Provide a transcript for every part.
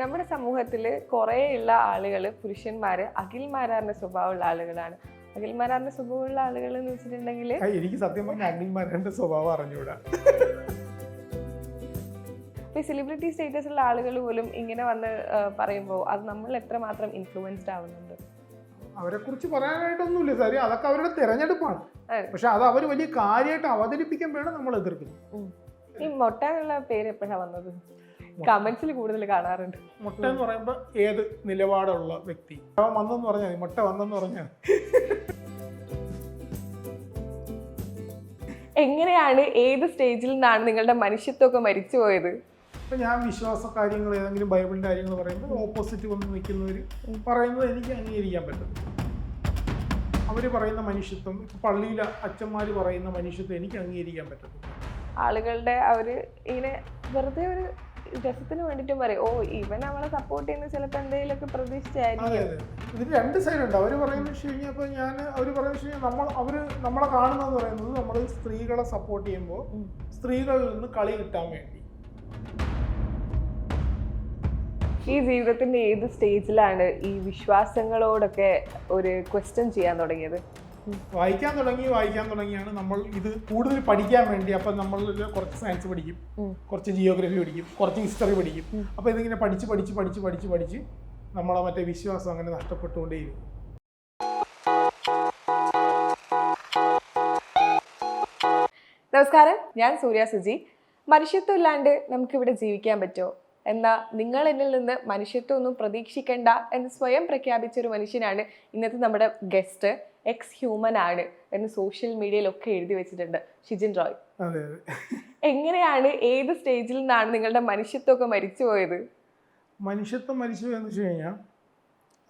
നമ്മുടെ സമൂഹത്തിൽ കുറേ ഉള്ള ആളുകൾ പുരുഷന്മാര് അഖിൽമാരാറിന്റെ സ്വഭാവമുള്ള ആളുകളാണ്. അഖിൽമാരാറിന്റെ സ്വഭാവമുള്ള ആളുകൾ എന്ന് വെച്ചിട്ടുണ്ടെങ്കിൽ എനിക്ക് സത്യം പറഞ്ഞ അഖിൽമാരാറിന്റെ സ്വഭാവം അറിഞ്ഞൂടാ. ഈ സെലിബ്രിറ്റി സ്റ്റേറ്റസ് ഉള്ള ആളുകൾ പോലും ഇങ്ങനെ വന്ന് പറയുമ്പോൾ അത് നമ്മൾ എത്രമാത്രം ഇൻഫ്ലുവൻസ്ഡ് ആവുന്നുണ്ട്? അവരെ കുറിച്ച് പറയാനായിട്ടൊന്നുമില്ല സാരി, അതൊക്കെ അവരുടെ തിരഞ്ഞെടുപ്പാണ്. പക്ഷെ അത് അവർ വലിയ കാര്യമായിട്ട് അവതരിപ്പിക്കുമ്പോഴാണ് നമ്മൾ എതിർക്കുന്നത്. ഈ മൊട്ട എന്നുള്ള പേര് എപ്പോഴാണ് വന്നത്? കമന്റ്സിൽ കൂടുതൽ കാണാറുണ്ട്. മുട്ട എന്ന് പറയുമ്പോൾ ഏത് നിലപാടുള്ള വ്യക്തി അവൻ വന്നെന്ന് പറഞ്ഞാൽ മുട്ട വന്നെന്ന് പറഞ്ഞാൽ എങ്ങനെയാണ്, ഏത് സ്റ്റേജിൽ നിന്നാണ് നിങ്ങളുടെ മനുഷ്യത്വമൊക്കെ മരിച്ചു പോയത്? ഇപ്പം ഞാൻ വിശ്വാസ കാര്യങ്ങൾ ഏതെങ്കിലും ബൈബിളിൻ്റെ കാര്യങ്ങൾ പറയുമ്പോൾ ഓപ്പോസിറ്റ് വന്ന് നിൽക്കുന്നവർ പറയുന്നത് എനിക്ക് അംഗീകരിക്കാൻ പറ്റും. അവർ പറയുന്ന മനുഷ്യത്വം, ഇപ്പം പള്ളിയിലെ അച്ഛന്മാർ പറയുന്ന മനുഷ്യത്വം എനിക്ക് അംഗീകരിക്കാൻ പറ്റും. ആളുകളുടെ അവര് ഇങ്ങനെ വെറുതെ ഒരു രസത്തിന് വേണ്ടിയിട്ടും പറയും, ഓ ഇവൻ അവളെ സപ്പോർട്ട് ചെയ്യുന്ന ചിലപ്പോൾ എന്തെങ്കിലുമൊക്കെ പ്രതീക്ഷിച്ചായിരിക്കും. ഇതിന് രണ്ട് സൈഡുണ്ട്. അവർ പറയുന്നത് വെച്ച് കഴിഞ്ഞാൽ ഇപ്പോൾ അവർ പറയുന്നത് വെച്ച് കഴിഞ്ഞാൽ നമ്മളെ കാണുന്നതെന്ന് പറയുന്നത് നമ്മൾ സ്ത്രീകളെ സപ്പോർട്ട് ചെയ്യുമ്പോൾ സ്ത്രീകളിൽ നിന്ന് കളി കിട്ടാൻ വേണ്ടി. ഈ ജീവിതത്തിന്റെ ഏത് സ്റ്റേജിലാണ് ഈ വിശ്വാസങ്ങളോടൊക്കെ ഒരു ക്വസ്റ്റ്യൻ ചെയ്യാൻ തുടങ്ങിയത്? വായിക്കാൻ തുടങ്ങിയാണ് നമ്മൾ ഇത് കൂടുതൽ പഠിക്കാൻ വേണ്ടി. അപ്പം നമ്മൾ കുറച്ച് സയൻസ് പഠിക്കും, കുറച്ച് ജിയോഗ്രഫി പഠിക്കും, കുറച്ച് ഹിസ്റ്ററി പഠിക്കും. അപ്പോൾ ഇതിങ്ങനെ പഠിച്ച് നമ്മളെ മറ്റേ വിശ്വാസം അങ്ങനെ നഷ്ടപ്പെട്ടുകൊണ്ടേയിരിക്കും. നമസ്കാരം, ഞാൻ സൂര്യ സുജി. മനുഷ്യത്വം ഇല്ലാണ്ട് നമുക്കിവിടെ ജീവിക്കാൻ പറ്റുമോ? എന്നാൽ നിങ്ങൾ എന്നിൽ നിന്ന് മനുഷ്യത്വം ഒന്നും പ്രതീക്ഷിക്കേണ്ട എന്ന് സ്വയം പ്രഖ്യാപിച്ചൊരു മനുഷ്യനാണ് ഇന്നത്തെ നമ്മുടെ ഗസ്റ്റ്. എക്സ് ഹ്യൂമൻ ആണ് എന്ന് സോഷ്യൽ മീഡിയയിലൊക്കെ എഴുതി വെച്ചിട്ടുണ്ട് ഷിജിൻ റോയ്. എങ്ങനെയാണ്, ഏത് സ്റ്റേജിൽ നിന്നാണ് നിങ്ങളുടെ മനുഷ്യത്വമൊക്കെ മരിച്ചു പോയത്? മനുഷ്യത്വം മരിച്ചു എന്ന് വെച്ച് കഴിഞ്ഞാൽ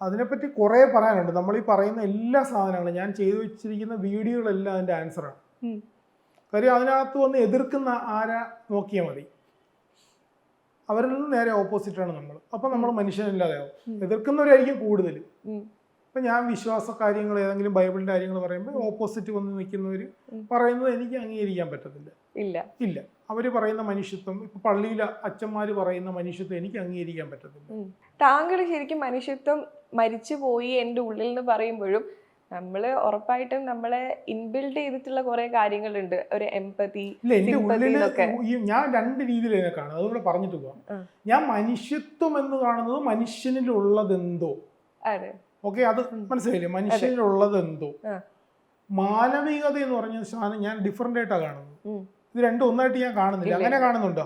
അതിനെപ്പറ്റി കുറേ പറയാനുണ്ട്. നമ്മൾ ഈ പറയുന്ന എല്ലാ സാധനങ്ങളും, ഞാൻ ചെയ്തു വെച്ചിരിക്കുന്ന വീഡിയോകളെല്ലാം അതിൻ്റെ ആൻസറാണ്. കാര്യം അതിനകത്ത് വന്ന് എതിർക്കുന്ന ആരാ നോക്കിയാൽ മതി, അവരിൽ നിന്ന് നേരെ ഓപ്പോസിറ്റാണ് നമ്മൾ. അപ്പം നമ്മൾ മനുഷ്യനില്ലാതെയാവും. എതിർക്കുന്നവരായിരിക്കും കൂടുതൽ. ഇപ്പം ഞാൻ വിശ്വാസ കാര്യങ്ങൾ ഏതെങ്കിലും ബൈബിളിൻ്റെ കാര്യങ്ങൾ പറയുമ്പോൾ ഓപ്പോസിറ്റ് വന്ന് നിൽക്കുന്നവർ പറയുന്നത് എനിക്ക് അംഗീകരിക്കാൻ പറ്റത്തില്ല. ഇല്ല അവർ പറയുന്ന മനുഷ്യത്വം, ഇപ്പം പള്ളിയിലെ അച്ഛന്മാർ പറയുന്ന മനുഷ്യത്വം എനിക്ക് അംഗീകരിക്കാൻ പറ്റത്തില്ല. താങ്കൾ ശരിക്കും മനുഷ്യത്വം മരിച്ചു പോയി എൻ്റെ ഉള്ളിൽ എന്ന് പറയുമ്പോഴും നമ്മൾ ഉറപ്പായിട്ടും നമ്മളെ ഇൻബിൽഡ് ചെയ്തിട്ടുള്ള കുറെ കാര്യങ്ങളുണ്ട്. ഒരു എംപതി. ഞാൻ രണ്ട് രീതിയിൽ ഇതിനെ കാണും, അതുകൂടെ പറഞ്ഞിട്ട് പോവാം. ഞാൻ മനുഷ്യത്വം എന്ന് കാണുന്നത് മനുഷ്യനിലുള്ളതെന്തോ. ഓക്കെ, അത് മനസ്സിലായില്ലേ? മനുഷ്യനിലുള്ളതെന്തോ. മാനവികത എന്ന് പറഞ്ഞ സാധനം ഞാൻ ഡിഫറെന്റ് ആയിട്ടാണ് കാണുന്നത്. ഇത് രണ്ടും ഒന്നായിട്ട് ഞാൻ കാണുന്നില്ല. അങ്ങനെ കാണുന്നുണ്ടോ?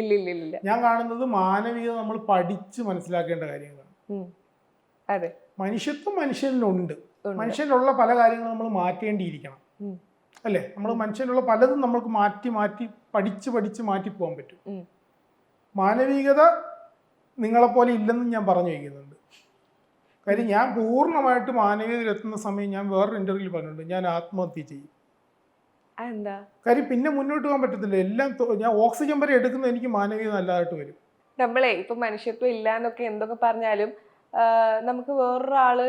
ഇല്ല. ഞാൻ കാണുന്നത് മാനവികത നമ്മൾ പഠിച്ച് മനസ്സിലാക്കേണ്ട കാര്യങ്ങളാണ്. അതെ, മനുഷ്യത്വം മനുഷ്യനിലുണ്ട്. മനുഷ്യനിലുള്ള പല കാര്യങ്ങളും നമ്മൾ മാറ്റേണ്ടിയിരിക്കണം, അല്ലേ? നമ്മൾ മനുഷ്യനുള്ള പലതും നമ്മൾക്ക് മാറ്റി പഠിച്ച് മാറ്റി പോകാൻ പറ്റും. മാനവികത നിങ്ങളെപ്പോലെ ഇല്ലെന്ന് ഞാൻ പറഞ്ഞു വയ്ക്കുന്നുണ്ട്. കാര്യം ഞാൻ പൂർണ്ണമായിട്ട് മാനവികതയിലെത്തുന്ന സമയം ഞാൻ വേറൊരു ഇന്റർവ്യൂവിൽ പറഞ്ഞിട്ടുണ്ട്, ഞാൻ ആത്മഹത്യ ചെയ്യും. കാര്യം പിന്നെ മുന്നോട്ട് പോകാൻ പറ്റത്തില്ല. എല്ലാം ഞാൻ ഓക്സിജൻ വരെ എടുക്കുന്നത് എനിക്ക് മാനവികത നല്ലതായിട്ട് വരും. നമ്മളെ ഇപ്പൊ മനുഷ്യത്വം ഇല്ല എന്നൊക്കെ എന്തൊക്കെ പറഞ്ഞാലും നമുക്ക് വേറൊരാള്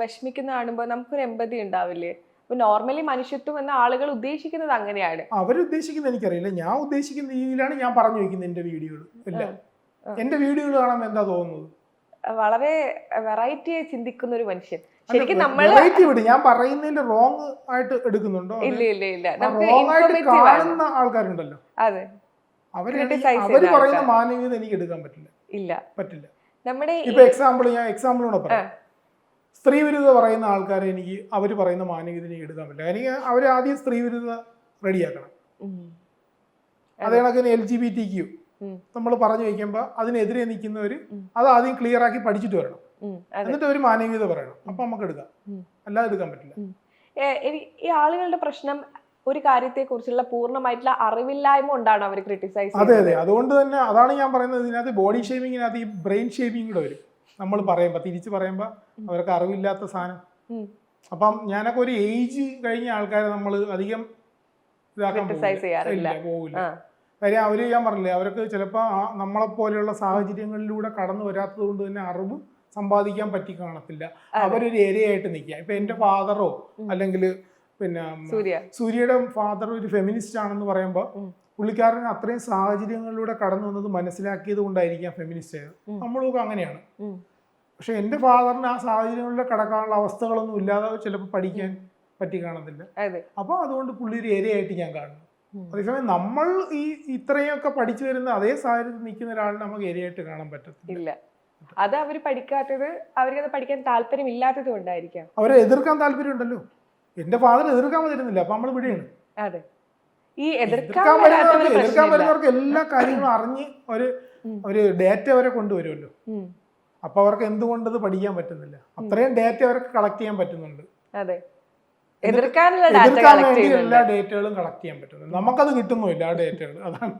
വിഷമിക്കുന്ന കാണുമ്പോൾ നമുക്കൊരു എമ്പതി ഉണ്ടാവില്ലേ? അപ്പൊ നോർമലി മനുഷ്യത്വം എന്ന ആളുകൾ ഉദ്ദേശിക്കുന്നത് അങ്ങനെയാണ്. അവരുദ്ദേശിക്കുന്നത് എനിക്കറിയില്ല. ഞാൻ ഉദ്ദേശിക്കുന്ന രീതിയിലാണ് ഞാൻ പറഞ്ഞു വയ്ക്കുന്നത് എന്റെ വീഡിയോകൾ എല്ലാം. എന്റെ വീഡിയോകൾ കാണുമ്പോൾ എന്താ തോന്നുന്നത്? വളരെ വെറൈറ്റി ആയി ചിന്തിക്കുന്ന ഒരു മനുഷ്യൻ. ശരിക്കും ഞാൻ പറയുന്നതിന്റെ റോങ് ആയിട്ട് എടുക്കുന്നുണ്ടോ? ഇല്ല. റോങ് ആയിട്ട് കാണുന്ന ആൾക്കാരുണ്ടല്ലോ, അതെ, അവര് പറയുന്ന മാനവികത എനിക്ക് എടുക്കാൻ പറ്റില്ല. നമ്മുടെ ഇപ്പൊ എക്സാമ്പിളൂടെ പറയാം. സ്ത്രീ വിരുദ്ധ പറയുന്ന ആൾക്കാരെ എനിക്ക് അവര് പറയുന്ന മാനവികത എനിക്ക് എടുക്കാൻ പറ്റില്ല. എനിക്ക് അവര് ആദ്യം സ്ത്രീ വിരുദ്ധ റെഡിയാക്കണം. അതേ കണക്കിന് LGBTQ നമ്മൾ പറഞ്ഞു വയ്ക്കുമ്പോൾ അതിനെതിരെ നിൽക്കുന്നവര് അത് ആദ്യം ക്ലിയർ ആക്കി പഠിച്ചിട്ട് വരണം. എന്നിട്ട് ഒരു മാനവികത പറയണം. അപ്പൊ നമുക്ക് എടുക്കാം, അല്ലാതെ എടുക്കാൻ പറ്റില്ല. ഈ ആളുകളുടെ പ്രശ്നം ഒരു കാര്യത്തെ കുറിച്ചുള്ള പൂർണ്ണമായിട്ടുള്ള അറിവില്ലായ്മ കൊണ്ടാണ് അവർ ക്രിട്ടിസൈസ്. അതെ, അതുകൊണ്ട് തന്നെ അതാണ് ഞാൻ പറയുന്നത്. ഇതിനകത്ത് ബോഡി ഷേമിങ്ങിനകത്ത് ഈ ബ്രെയിൻ ഷേമിങ് കൂടെ വരും. നമ്മൾ തിരിച്ച് പറയുമ്പോൾ അവർക്ക് അറിവില്ലാത്ത സാധനം. അപ്പം ഞാനൊക്കെ ഒരു ഏജ് കഴിഞ്ഞ ആൾക്കാരെ നമ്മൾ അധികം ഇതാക്കാൻ പോകില്ല. കാര്യം അവര്, ഞാൻ പറഞ്ഞില്ലേ, അവർക്ക് ചിലപ്പോൾ നമ്മളെപ്പോലെയുള്ള സാഹചര്യങ്ങളിലൂടെ കടന്നു വരാത്തത് കൊണ്ട് തന്നെ അറിവ് സമ്പാദിക്കാൻ പറ്റി കാണത്തില്ല. അവരൊരു ഏരിയയായിട്ട് നിൽക്കുക. ഇപ്പൊ എന്റെ ഫാദറോ അല്ലെങ്കിൽ പിന്നെ സൂര്യയുടെ ഫാദർ ഒരു ഫെമിനിസ്റ്റ് ആണെന്ന് പറയുമ്പോൾ പുള്ളിക്കാരൻ അത്രയും സാഹചര്യങ്ങളിലൂടെ കടന്നു വന്നത് മനസ്സിലാക്കിയത് കൊണ്ടായിരിക്കാം ഫെമിനിസ്റ്റ് ആയത്. നമ്മളൊക്കെ അങ്ങനെയാണ്. പക്ഷെ എൻ്റെ ഫാദറിന് ആ സാഹചര്യങ്ങളിലൂടെ കടക്കാനുള്ള അവസ്ഥകളൊന്നും ഇല്ലാതെ ചിലപ്പോൾ പഠിക്കാൻ പറ്റി കാണത്തില്ല. അപ്പോൾ അതുകൊണ്ട് പുള്ളി ഒരു ഏരിയയായിട്ട് ഞാൻ കാണുന്നു. അതേസമയം നമ്മൾ ഈ ഇത്രയൊക്കെ പഠിച്ചു വരുന്ന അതേ സാഹചര്യത്തിൽ നിൽക്കുന്ന ഒരാളിനെ നമുക്ക് ഏരിയയായിട്ട് കാണാൻ പറ്റത്തില്ല. അത് അവർ പഠിക്കാത്തത്, അവർക്കത് പഠിക്കാൻ താല്പര്യം ഇല്ലാത്തത് കൊണ്ടായിരിക്കാം. അവരെ എതിർക്കാൻ താല്പര്യം ഉണ്ടല്ലോ. എന്റെ ഫാദർ എതിർക്കാൻ വരുന്നില്ല, അപ്പൊ നമ്മൾ ഇവിടെയാണ്. അതെ, ഈ എതിർക്കാൻ വരുന്നവർക്ക് എല്ലാ കാര്യങ്ങളും അറിഞ്ഞ് ഒരു ഡേറ്റ അവരെ കൊണ്ടുവരുമല്ലോ. അപ്പൊ അവർക്ക് എന്തുകൊണ്ടത് പഠിക്കാൻ പറ്റുന്നില്ല? അത്രയും ഡേറ്റ അവർക്ക് കളക്ട് ചെയ്യാൻ പറ്റുന്നുണ്ട്. അതെ, എതിർക്കാൻ വേണ്ടി എല്ലാ ഡേറ്റകളും കളക്ട് ചെയ്യാൻ പറ്റുന്നുണ്ട്. നമുക്കത് കിട്ടുന്നില്ല ആ ഡേറ്റകൾ. അതാണ്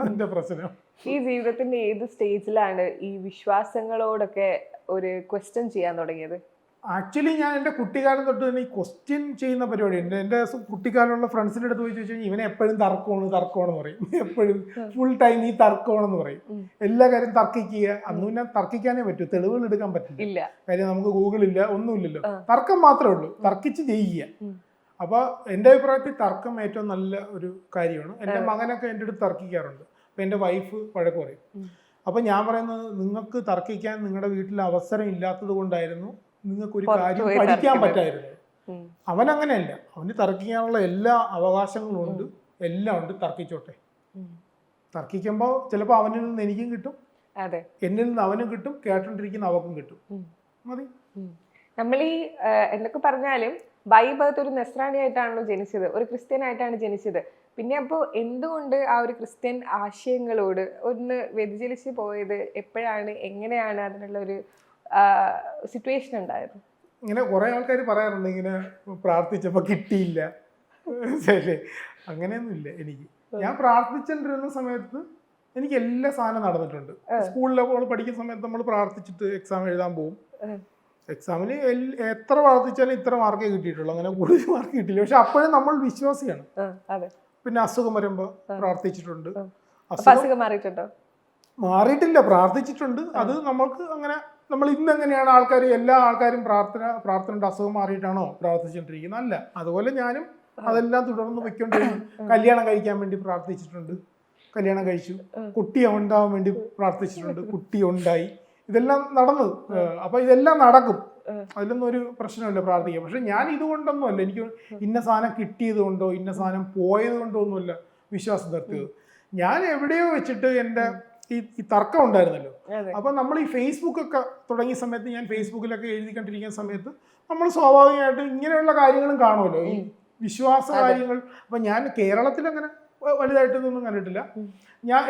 അതിന്റെ പ്രശ്നം. ഈ ജീവിതത്തിന്റെ ഏത് സ്റ്റേജിലാണ് ഈ വിശ്വാസങ്ങളോടൊക്കെ ഒരു ക്വസ്റ്റ്യൻ ചെയ്യാൻ തുടങ്ങിയത്? ആക്ച്വലി ഞാൻ എൻ്റെ കുട്ടിക്കാലം തൊട്ട് തന്നെ ഈ ക്വസ്റ്റ്യൻ ചെയ്യുന്ന പരിപാടിയുണ്ട്. എൻ്റെ കുട്ടിക്കാലമുള്ള ഫ്രണ്ട്സിൻ്റെ അടുത്ത് പോയി ചോദിച്ചു കഴിഞ്ഞാൽ ഇവനെ എപ്പോഴും തർക്കമാണെന്ന് പറയും. എപ്പോഴും ഫുൾ ടൈം ഈ തർക്കമാണെന്ന് പറയും. എല്ലാ കാര്യം തർക്കിക്കുക. അന്ന് പിന്നെ തർക്കിക്കാനേ പറ്റൂ, തെളിവുകൾ എടുക്കാൻ പറ്റില്ല. കാര്യം നമുക്ക് ഗൂഗിളില്ല, ഒന്നുമില്ലല്ലോ. തർക്കം മാത്രമേ ഉള്ളൂ, തർക്കിച്ച് ചെയ്യുക. അപ്പോൾ എൻ്റെ അഭിപ്രായത്തിൽ തർക്കം ഏറ്റവും നല്ല ഒരു കാര്യമാണ്. എൻ്റെ മകനൊക്കെ എൻ്റെ അടുത്ത് തർക്കിക്കാറുണ്ട്. അപ്പോൾ എൻ്റെ വൈഫ് വഴക്ക് പറയും. അപ്പോൾ ഞാൻ പറയുന്നത്, നിങ്ങൾക്ക് തർക്കിക്കാൻ നിങ്ങളുടെ വീട്ടിൽ അവസരം ഇല്ലാത്തത് കൊണ്ടായിരുന്നു നിങ്ങൾക്കൊരു കാര്യം പഠിക്കാൻ പറ്റായിരുന്നു. അവൻ അങ്ങനെയല്ല, അവന് തർക്കിക്കാനുള്ള എല്ലാ അവകാശങ്ങളും ഉണ്ട്, എല്ലാം ഉണ്ട്. തർക്കിച്ചോട്ടെ. തർക്കിക്കുമ്പോൾ ചിലപ്പോൾ അവനിൽ നിന്ന് എനിക്കും കിട്ടും, എന്നിൽ നിന്ന് അവനും കിട്ടും, കേട്ടോണ്ടിരിക്കുന്ന അവക്കും കിട്ടും. മതി. നമ്മൾ ഈ എന്തൊക്കെ പറഞ്ഞാലും ബൈബത്ത് ഒരു നസ്രാണിയായിട്ടാണല്ലോ ജനിച്ചത്, ഒരു ക്രിസ്ത്യനായിട്ടാണ് ജനിച്ചത്. പിന്നെ അപ്പോൾ എന്തുകൊണ്ട് ആ ഒരു ക്രിസ്ത്യൻ ആശയങ്ങളോട് ഒന്ന് വ്യതിചലിച്ച് പോയത്? എപ്പോഴാണ്, എങ്ങനെയാണ് അതിനുള്ള ഒരു സിറ്റുവേഷൻ ഉണ്ടായത്? ഇങ്ങനെ കുറെ ആൾക്കാർ പറയാറുണ്ട്, ഇങ്ങനെ പ്രാർത്ഥിച്ചപ്പോൾ കിട്ടിയില്ല. ശരി, അങ്ങനെയൊന്നുമില്ല. എനിക്ക് ഞാൻ പ്രാർത്ഥിച്ചിട്ടിരുന്ന സമയത്ത് എനിക്ക് എല്ലാ സാധനം നടന്നിട്ടുണ്ട്. സ്കൂളിലൊക്കെ പഠിക്കുന്ന സമയത്ത് നമ്മൾ പ്രാർത്ഥിച്ചിട്ട് എക്സാം എഴുതാൻ പോകും. എക്സാമിന് എത്ര പ്രാർത്ഥിച്ചാലും ഇത്ര മാർക്കേ കിട്ടിയിട്ടുള്ളൂ, അങ്ങനെ കൂടുതൽ മാർക്ക് കിട്ടില്ല. പക്ഷെ അപ്പോഴും നമ്മൾ വിശ്വാസിയാണ്. പിന്നെ അസുഖം വരുമ്പോൾ പ്രാർത്ഥിച്ചിട്ടുണ്ട്. അസുഖം മാറിയിട്ടില്ല, പ്രാർത്ഥിച്ചിട്ടുണ്ട്. അത് നമ്മൾക്ക് അങ്ങനെ, നമ്മൾ ഇന്നെങ്ങനെയാണ് ആൾക്കാർ, എല്ലാ ആൾക്കാരും പ്രാർത്ഥനയുടെ അസുഖം മാറിയിട്ടാണോ പ്രാർത്ഥിച്ചുകൊണ്ടിരിക്കുന്നത്? അല്ല. അതുപോലെ ഞാനും അതെല്ലാം തുടർന്ന് വെക്കൊണ്ടിരിക്കും. കല്യാണം കഴിക്കാൻ വേണ്ടി പ്രാർത്ഥിച്ചിട്ടുണ്ട്, കല്യാണം കഴിച്ചു. കുട്ടി ഉണ്ടാവാൻ വേണ്ടി പ്രാർത്ഥിച്ചിട്ടുണ്ട്, കുട്ടി ഉണ്ടായി. ഇതെല്ലാം നടന്നു. അപ്പൊ ഇതെല്ലാം നടക്കും, അതിലൊന്നും ഒരു പ്രശ്നമില്ല പ്രാർത്ഥിക്കുക. പക്ഷെ ഞാൻ ഇതുകൊണ്ടൊന്നും അല്ല, എനിക്ക് ഇന്ന സാധനം കിട്ടിയത് കൊണ്ടോ ഇന്ന സാധനം പോയത് കൊണ്ടോ ഒന്നുമല്ല വിശ്വാസം നിർത്തിയത്. ഞാൻ എവിടെയോ വെച്ചിട്ട് എൻ്റെ ഈ തർക്കം ഉണ്ടായിരുന്നല്ലോ. അപ്പൊ നമ്മൾ ഈ ഫേസ്ബുക്ക് ഒക്കെ തുടങ്ങിയ സമയത്ത്, ഞാൻ ഫേസ്ബുക്കിലൊക്കെ എഴുതിക്കൊണ്ടിരിക്കുന്ന സമയത്ത് നമ്മൾ സ്വാഭാവികമായിട്ട് ഇങ്ങനെയുള്ള കാര്യങ്ങളും കാണുമല്ലോ, ഈ വിശ്വാസ കാര്യങ്ങൾ. അപ്പൊ ഞാൻ കേരളത്തിൽ അങ്ങനെ വലുതായിട്ടൊന്നും കണ്ടിട്ടില്ല.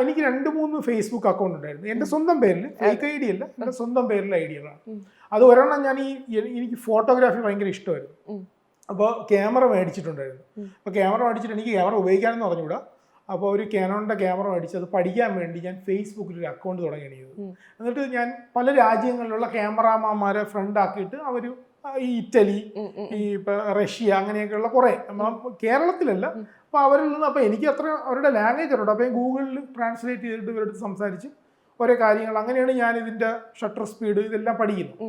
എനിക്ക് 2-3 ഫേസ്ബുക്ക് അക്കൗണ്ട് ഉണ്ടായിരുന്നു എൻ്റെ സ്വന്തം പേരിൽ, ഫേക്ക് ഐ ഡി അല്ല, എൻ്റെ സ്വന്തം പേരിലെ ഐഡിയകളാണ്. അത് ഒരെണ്ണം ഞാൻ എനിക്ക് ഫോട്ടോഗ്രാഫി ഭയങ്കര ഇഷ്ടമായിരുന്നു. അപ്പോൾ ക്യാമറ മേടിച്ചിട്ടുണ്ടായിരുന്നു. അപ്പോൾ ക്യാമറ മേടിച്ചിട്ട് എനിക്ക് ക്യാമറ ഉപയോഗിക്കാനെന്ന് പറഞ്ഞുകൂടാ. അപ്പോൾ ഒരു കാനോണിൻ്റെ ക്യാമറ മേടിച്ച് അത് പഠിക്കാൻ വേണ്ടി ഞാൻ ഫേസ്ബുക്കിൽ ഒരു അക്കൗണ്ട് തുടങ്ങിയാണ് ചെയ്തത്. എന്നിട്ട് ഞാൻ പല രാജ്യങ്ങളിലുള്ള ക്യാമറാമാന്മാരെ ഫ്രണ്ട് ആക്കിയിട്ട് അവർ ഈ ഇറ്റലി, ഈ ഇപ്പം റഷ്യ, അങ്ങനെയൊക്കെയുള്ള കുറേ, കേരളത്തിലല്ല, അപ്പോൾ അവരിൽ നിന്ന്, അപ്പോൾ എനിക്ക് അത്ര അവരുടെ ലാംഗ്വേജ് അറിയുള്ളൂ. അപ്പോൾ ഗൂഗിളിൽ ട്രാൻസ്ലേറ്റ് ചെയ്തിട്ട് ഇവരുടെ സംസാരിച്ച് ഓരോ കാര്യങ്ങൾ, അങ്ങനെയാണ് ഞാൻ ഇതിൻ്റെ ഷട്ടർ സ്പീഡ് ഇതെല്ലാം പഠിക്കുന്നത്.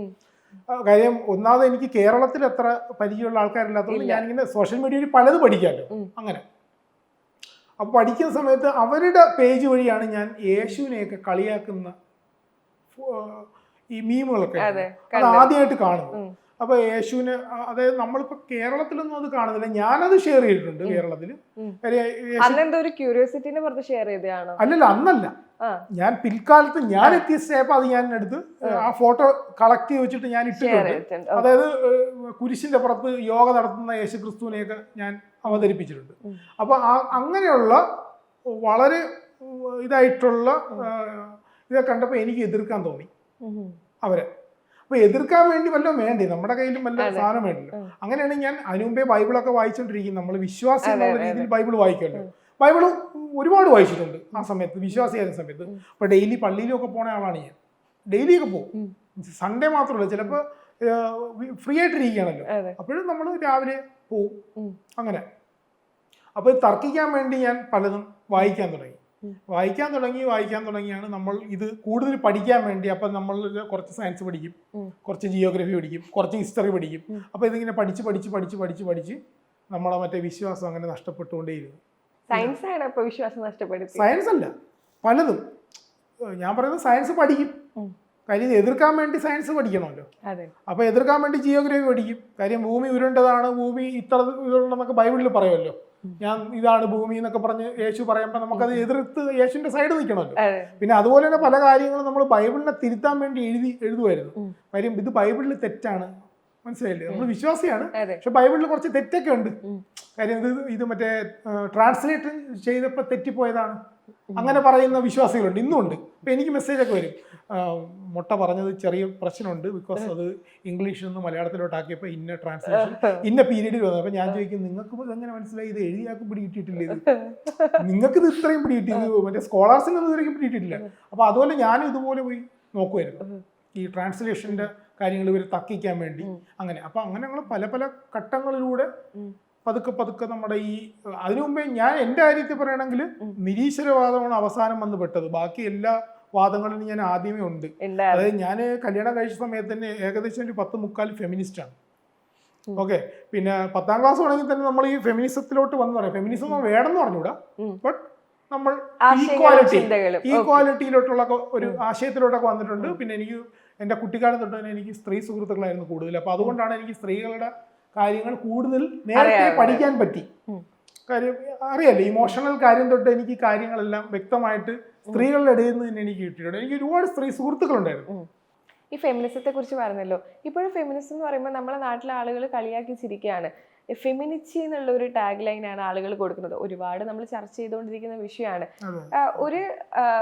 കാര്യം ഒന്നാമത് എനിക്ക് കേരളത്തിൽ അത്ര പരിചയമുള്ള ആൾക്കാരില്ലാത്തതുകൊണ്ട് ഞാനിങ്ങനെ സോഷ്യൽ മീഡിയയിൽ പലത് പഠിക്കാമല്ലോ. അങ്ങനെ അപ്പോൾ പഠിക്കുന്ന സമയത്ത് അവരുടെ പേജ് വഴിയാണ് ഞാൻ യേശുവിനെയൊക്കെ കളിയാക്കുന്ന ഈ മീമുകളൊക്കെ അത് ആദ്യമായിട്ട് കാണുന്നത്. അപ്പൊ യേശുവിന്, അതായത് നമ്മളിപ്പോ കേരളത്തിലൊന്നും അത് കാണുന്നില്ല, ഞാനത് ഷെയർ ചെയ്തിട്ടുണ്ട് കേരളത്തിൽ. അല്ലല്ല, അന്നല്ല, ഞാൻ പിൽക്കാലത്ത് ഞാൻ എത്തിയ സ്റ്റേപ്പ് അത് ഞാൻ എടുത്ത് ആ ഫോട്ടോ കളക്ട് ചെയ്ത് വെച്ചിട്ട് ഞാൻ ഇട്ടിട്ടുണ്ട്. അതായത് കുരിശിന്റെ പുറത്ത് യോഗ നടത്തുന്ന യേശു ക്രിസ്തുവിനെയൊക്കെ ഞാൻ അവതരിപ്പിച്ചിട്ടുണ്ട്. അപ്പൊ അങ്ങനെയുള്ള വളരെ ഇതായിട്ടുള്ള ഇതൊക്കെ കണ്ടപ്പോൾ എനിക്ക് എതിർക്കാൻ തോന്നി അവരെ. അപ്പൊ എതിർക്കാൻ വേണ്ടി വല്ലതും വേണ്ടേ, നമ്മുടെ കയ്യിലും വല്ല സാധനം വേണ്ടല്ലോ. അങ്ങനെയാണ് ഞാൻ അതിനു മുമ്പേ ബൈബിളൊക്കെ വായിച്ചുകൊണ്ടിരിക്കുന്നത്. നമ്മൾ വിശ്വാസി എന്നുള്ള രീതിയിൽ ബൈബിൾ വായിക്കുമല്ലോ. ബൈബിള് ഒരുപാട് വായിച്ചിട്ടുണ്ട് ആ സമയത്ത്, വിശ്വാസിയായ സമയത്ത്. അപ്പൊ ഡെയിലി പള്ളിയിലൊക്കെ പോണ ആളാണ് ഞാൻ. ഡെയിലിയൊക്കെ പോകും, സൺഡേ മാത്രമല്ല, ചിലപ്പോൾ ഫ്രീ ആയിട്ടിരിക്കുകയാണല്ലോ, അപ്പോഴും നമ്മൾ രാവിലെ പോവും. അങ്ങനെ അപ്പൊ തർക്കിക്കാൻ വേണ്ടി ഞാൻ പലതും വായിക്കാൻ തുടങ്ങിയാണ് നമ്മൾ ഇത് കൂടുതൽ പഠിക്കാൻ വേണ്ടി. അപ്പം നമ്മൾ കുറച്ച് സയൻസ് പഠിക്കും, കുറച്ച് ജിയോഗ്രഫി പഠിക്കും, കുറച്ച് ഹിസ്റ്ററി പഠിക്കും. അപ്പോൾ ഇതിങ്ങനെ പഠിച്ച് നമ്മളെ മറ്റേ വിശ്വാസം അങ്ങനെ നഷ്ടപ്പെട്ടുകൊണ്ടേയിരുന്നു. സയൻസ് ആണ് ഇപ്പൊ വിശ്വാസം നഷ്ടപ്പെടുത്തി. സയൻസ് അല്ല, പലതും. ഞാൻ പറയുന്നത് സയൻസ് പഠിക്കും, കാര്യം ഇത് എതിർക്കാൻ വേണ്ടി സയൻസ് പഠിക്കണമല്ലോ. അതെ. അപ്പോൾ എതിർക്കാൻ വേണ്ടി ജിയോഗ്രഫി പഠിക്കും. കാര്യം ഭൂമി ഉരുണ്ടതാണ്, ഭൂമി ഇത്ര ഇതുണ്ടെന്നൊക്കെ ബൈബിളിൽ പറയുമല്ലോ. ഞാൻ ഇതാണ് ഭൂമി എന്നൊക്കെ പറഞ്ഞ് യേശു പറയുമ്പോൾ നമുക്കത് എതിർത്ത് യേശുവിന്റെ സൈഡ് നിൽക്കണമല്ലോ. പിന്നെ അതുപോലെ തന്നെ പല കാര്യങ്ങളും നമ്മൾ ബൈബിളിനെ തിരുത്താൻ വേണ്ടി എഴുതുമായിരുന്നു. കാര്യം ഇത് ബൈബിളിൽ തെറ്റാണ്, മനസ്സിലായില്ലേ? നമ്മൾ വിശ്വാസിയാണ്, പക്ഷെ ബൈബിളിൽ കുറച്ച് തെറ്റൊക്കെ ഉണ്ട്. കാര്യം ഇത് മറ്റേ ട്രാൻസ്ലേറ്റ് ചെയ്തപ്പോൾ തെറ്റിപ്പോയതാണ്, അങ്ങനെ പറയുന്ന വിശ്വാസികളുണ്ട്, ഇന്നും ഉണ്ട്. അപ്പം എനിക്ക് മെസ്സേജൊക്കെ വരും, മുട്ട പറഞ്ഞത് ചെറിയ പ്രശ്നമുണ്ട്, ബിക്കോസ് അത് ഇംഗ്ലീഷിൽ നിന്ന് മലയാളത്തിലോട്ടാക്കിയപ്പോൾ ഇന്ന ട്രാൻസ്ലേഷൻ ഇന്ന പീരീഡിൽ വന്നത്. അപ്പം ഞാൻ ചോദിക്കും, നിങ്ങൾക്ക് ഇതെങ്ങനെ മനസ്സിലായി? ഇത് എഴുതിയാക്കും പിടികിട്ടിട്ടില്ല, ഇത് നിങ്ങൾക്ക് ഇത് ഇത്രയും പിടികിട്ടി, ഇത് മറ്റേ സ്കോളേഴ്സിനൊന്നും ഇതുവരെയും പിടികിട്ടിട്ടില്ല. അപ്പോൾ അതുപോലെ ഞാനും ഇതുപോലെ പോയി നോക്കുമായിരുന്നു ഈ ട്രാൻസ്ലേഷൻ്റെ കാര്യങ്ങൾ ഇവർ തക്കിക്കാൻ വേണ്ടി. അങ്ങനെ അപ്പം അങ്ങനെ ഞങ്ങൾ പല പല ഘട്ടങ്ങളിലൂടെ പതുക്കെ പതുക്കെ നമ്മുടെ ഈ അതിനു മുമ്പേ ഞാൻ എൻ്റെ കാര്യത്തിൽ പറയുകയാണെങ്കിൽ നിരീശ്വരവാദമാണ് അവസാനം വന്ന് പെട്ടത്. ബാക്കി എല്ലാ വാദങ്ങളിലും ഞാൻ ആദ്യമേ ഉണ്ട്. അതായത് ഞാൻ കല്യാണം കഴിച്ച സമയത്ത് തന്നെ ഏകദേശം ഒരു 10-15 ഫെമിനിസ്റ്റാണ്. ഓക്കെ, പിന്നെ 10ാം ക്ലാസ് ആണെങ്കിൽ തന്നെ നമ്മൾ ഈ ഫെമിനിസത്തിലോട്ട് വന്ന് പറയാം. ഫെമിനിസം വേണമെന്ന് പറഞ്ഞുകൂടാ, ബട്ട് നമ്മൾ ഈക്വാലിറ്റിയിലോട്ടുള്ള ഒരു ആശയത്തിലോട്ടൊക്കെ വന്നിട്ടുണ്ട്. പിന്നെ എനിക്ക് എൻ്റെ കുട്ടിക്കാലം തൊട്ട് തന്നെ എനിക്ക് സ്ത്രീ സുഹൃത്തുക്കളായിരുന്നു കൂടുതൽ. അപ്പോൾ അതുകൊണ്ടാണ് എനിക്ക് സ്ത്രീകളുടെ കാര്യങ്ങൾ കൂടുതൽ നേരത്തെ പഠിക്കാൻ പറ്റി. കാര്യം അറിയാലോ, ഇമോഷണൽ കാര്യം തൊട്ട് എനിക്ക് കാര്യങ്ങളെല്ലാം വ്യക്തമായിട്ട് സ്ത്രീകളുടെ ഇടയിൽ നിന്ന് തന്നെ എനിക്ക് കിട്ടിയിട്ടുണ്ട്. എനിക്ക് ഒരുപാട് സ്ത്രീ സുഹൃത്തുക്കളുണ്ടായിരുന്നു. ഈ ഫെമിനിസത്തെ കുറിച്ച് പറഞ്ഞല്ലോ, ഇപ്പോഴും ഫെമിനിസം എന്ന് പറയുമ്പോൾ നമ്മളെ നാട്ടിലെ ആളുകൾ കളിയാക്കി ചിരിക്കുകയാണ്. ഫെമിനിറ്റി എന്നുള്ള ഒരു ടാഗ് ലൈനാണ് ആളുകൾ കൊടുക്കുന്നത്. ഒരുപാട് നമ്മൾ ചർച്ച ചെയ്തുകൊണ്ടിരിക്കുന്ന വിഷയമാണ്. ഒരു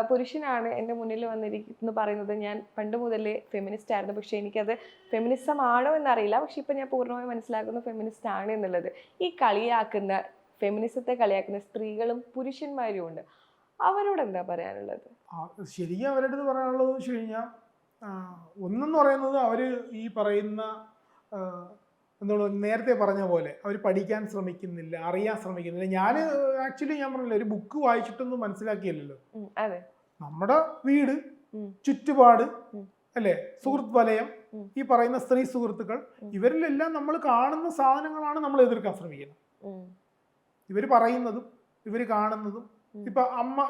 പുരുഷനാണ് എൻ്റെ മുന്നിൽ വന്നിരിക്കുന്നു പറയുന്നത്, ഞാൻ പണ്ട് മുതലേ ഫെമിനിസ്റ്റ് ആയിരുന്നു, പക്ഷെ എനിക്കത് ഫെമിനിസം ആണോ എന്നറിയില്ല, പക്ഷെ ഇപ്പം ഞാൻ പൂർണ്ണമായി മനസ്സിലാക്കുന്ന ഫെമിനിസ്റ്റ് ആണ് എന്നുള്ളത്. ഈ കളിയാക്കുന്ന ഫെമിനിസത്തെ കളിയാക്കുന്ന സ്ത്രീകളും പുരുഷന്മാരും ഉണ്ട്. അവരോട് എന്താ പറയാനുള്ളത്? ശരിക്കും അവരുടെ അടുത്ത് പറയാനുള്ളത് വെച്ച് കഴിഞ്ഞാൽ, ഒന്നെന്ന് പറയുന്നത് അവർ ഈ പറയുന്ന എന്താണ് നേരത്തെ പറഞ്ഞ പോലെ അവർ പഠിക്കാൻ ശ്രമിക്കുന്നില്ല, അറിയാൻ ശ്രമിക്കുന്നില്ല. ഞാൻ പറഞ്ഞില്ല, ഒരു ബുക്ക് വായിച്ചിട്ടൊന്നും മനസ്സിലാക്കിയല്ലോ. നമ്മുടെ വീട്, ചുറ്റുപാട്, അല്ലേ, സുഹൃത്ത് വലയം, ഈ പറയുന്ന സ്ത്രീ സുഹൃത്തുക്കൾ, ഇവരിലെല്ലാം നമ്മൾ കാണുന്ന സാധനങ്ങളാണ് നമ്മൾ എതിർക്കാൻ ശ്രമിക്കുന്നത്. ഇവർ പറയുന്നതും ഇവർ കാണുന്നതും. ഇപ്പൊ